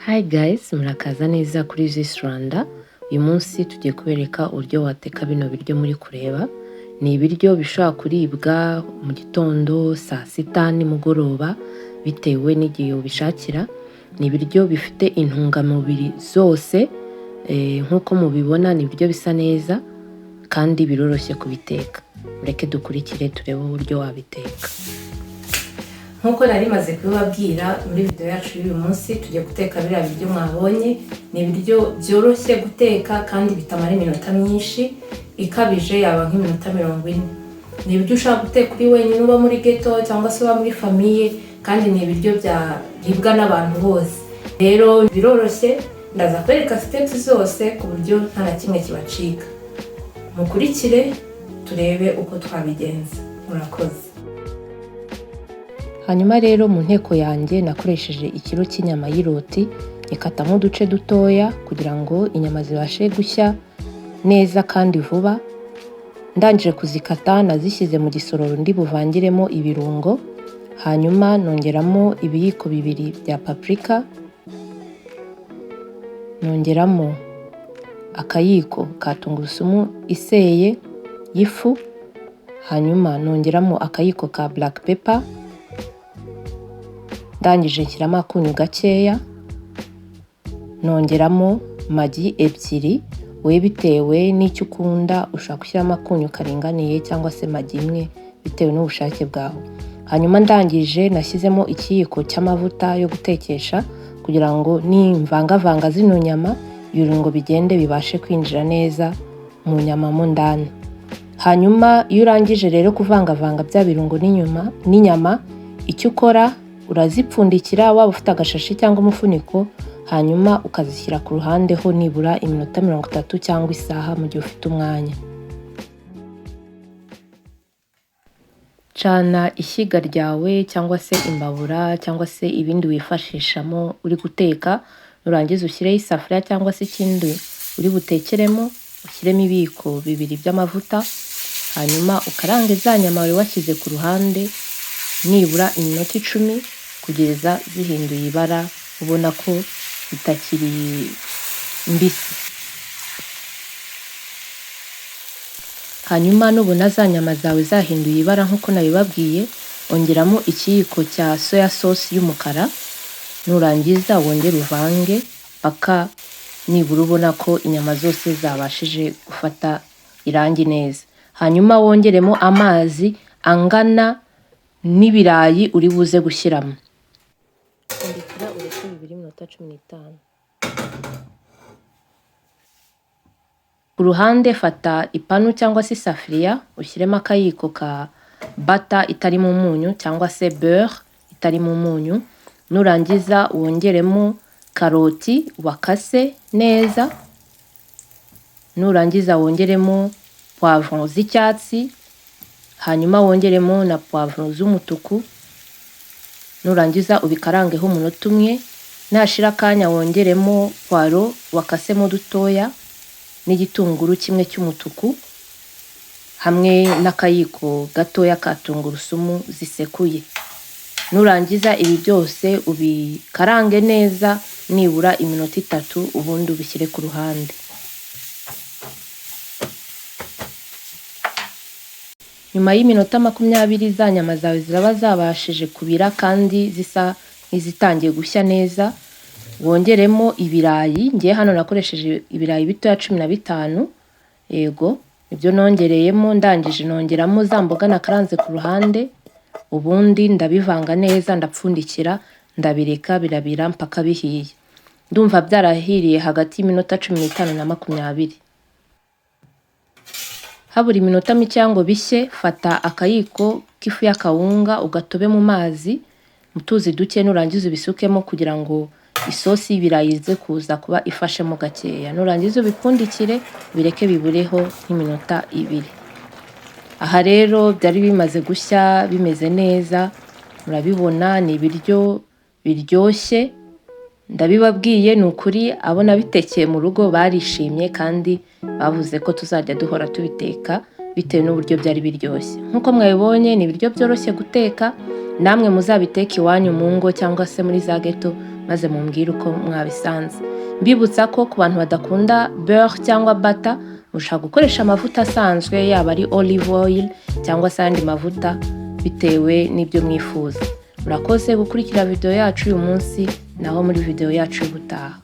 Hi guys, murakaza neza kuri This Rwanda. Uyu munsi tugiye kubereka uburyo wateka bino biryo muri kureba. Ni ibiryo bishobora kuribwa mu gitondo, saa sita, nimugoroba bitewe n'igihe ubishakira. Ni ibiryo bifite intungamubiri zose, nk'uko mubibona ni ibiryo bisa neza kandi biroroshye kubiteka. Mureke dukurikire turebe uburyo wabiteka. Nkuko nari maze kubabwira muri video yacu y'uyu munsi tugiye guteka biriya biryo mwabonye. Ni ibiryo byoroshye guteka kandi bitamara iminota myinshi, ikabije yaba nk'iminota 40. Ni ibiryo ushaka guteka uri wenyine, uba muri ghetto cyangwa se uba muri famille, kandi ni ibiryo byaribwa n'abantu bose. Rero biroroshye, ndaza kwereka steps zose ku buryo nta na kimwe kibacika. Mukurikire turebe uko twabigenza. Murakoze. Hanyuma rero mu nteko yanjye nakoresheje ikiro cy'inyama y'iroti, ikatamo uduce dutoya kugira ngo inyama zibashe gushya neza kandi vuba. Ndangije kuzikata nazishyize mu gisororo ndi buvangiremo ibirungo, hanyuma nongeramo ibiyiko 2 bya paprika, nongeramo akayiko ka tungurusumu iseye y'ifu, hanyuma nongeramo akayiko ka black pepper. Ndangije nshyiramo akunyu gakeya, nongeramo magi 2, we bitewe n'icyo ukunda, ushaka gushyiramo akunyu karinganiye cyangwa se magi 1 bitewe n'ubushake bwawe. Hanyuma ndangije nashyizemo ikiyiko cy'amavuta yo gutekesha kugira ngo nimvangavanga zino nyama ibirungo bigende bibashe kwinjira neza mu nyama mo ndani. Hanyuma iyo urangije rero kuvangavanga bya birungo n'inyama, icyo ukora urazipfundikira waba ufite agashashi cyangwa umufuniko, hanyuma ukazishyira ku ruhande ho nibura iminota 30 cyangwa isaha mu gihe ufite umwanya. Cana ishyiga ryawe cyangwa se imbabura cyangwa se ibindi wifashishamo uri guteka, nurangiza ushyireho isafuriya cyangwa se ikindi uri butekeremo, ushyiremo ibiyiko 2 by'amavuta, hanyuma ukarange za nyama wari washyize ku ruhande nibura iminota 10 kugeza zihinduye ibara, ubona ko zitakiri mbisi. Hanyuma nubona za nyama zawe zahinduye ibara nk'uko nabibabwiye, ongeramo ikiyiko cya soya sauce y'umukara, nurangiza wongere uvange paka nibura ubona ko inyama zose zabashije gufata irangi neza. Hanyuma wongeremo amazi angana n'ibirayi uri buze gushyiramo. Ndikira ureke 2:15. Ku ruhande fata ipanu cyangwa se isafuriya, ushyiremo akayiko ka butter itarimo umunyu cyangwa se beurre itarimo umunyu, nurangiza wongeremo karoti wakase neza, nurangiza wongeremo poivron z'icyatsi, hanyuma wongeremo na poivron z'umutuku, nurangiza ubikarangeho umunota 1. Nashira akanya wongeremo poiro wakasemo dutoya n'igitunguru kimwe cy'umutuku hamwe n'akayiko gatoya ka tungurusumu zisekuye. Nurangiza ibi byose ubikarange neza nibura iminota 3, ubundi ubishyire ku ruhande. Nyuma y'iminota 20 za nyama zawe ziraba zabashije kubira kandi zisa n'izitangiye gushya neza, wongeremo ibirayi. Ngiye hano nakoresheje ibirayi bitoya 15, yego ibyo nongereyemo. Ndangije nongeramo za mboga nakaranze ku ruhande, ubundi ndabivanga neza, ndapfundikira, ndabireka birabira mpaka bihiye. Ndumva byarahiriye hagati y'iminota 15 na 20. Habura iminota mike ngo bishye, fata akayiko k'ifu y'akawunga ugatobe mu mazi mutuzi duke, nurangiza ubisukemo kugira ngo isosi y'ibirayi ize kuza kuba ifashemo gakeya. Nurangiza ubipfundikire bireke bibureho nk'iminota 2. Aha rero byari bimaze gushya bimeze neza, murabibona ni ibiryo biryoshye. Ndabibabwiye ni ukuri, abo nabitekeye mu rugo barishimye kandi bavuze ko tuzajya duhora tubiteka bitewe n'uburyo byari biryoshye. Nkuko mwabibonye ni ibiryo byoroshye guteka, namwe muzabiteka iwanyu mu ngo cyangwa se muri za ghetto maze mumbwire uko mwabisanze. Mbibutsa ko ku bantu badakunda beurre cyangwa butter mushaka gukoresha amavuta asanzwe yaba ari olive oil cyangwa se andi mavuta bitewe n'ibyo mwifuza. Murakoze gukurikira video yacu uyu munsi, naho muri video yacu y'ubutaha.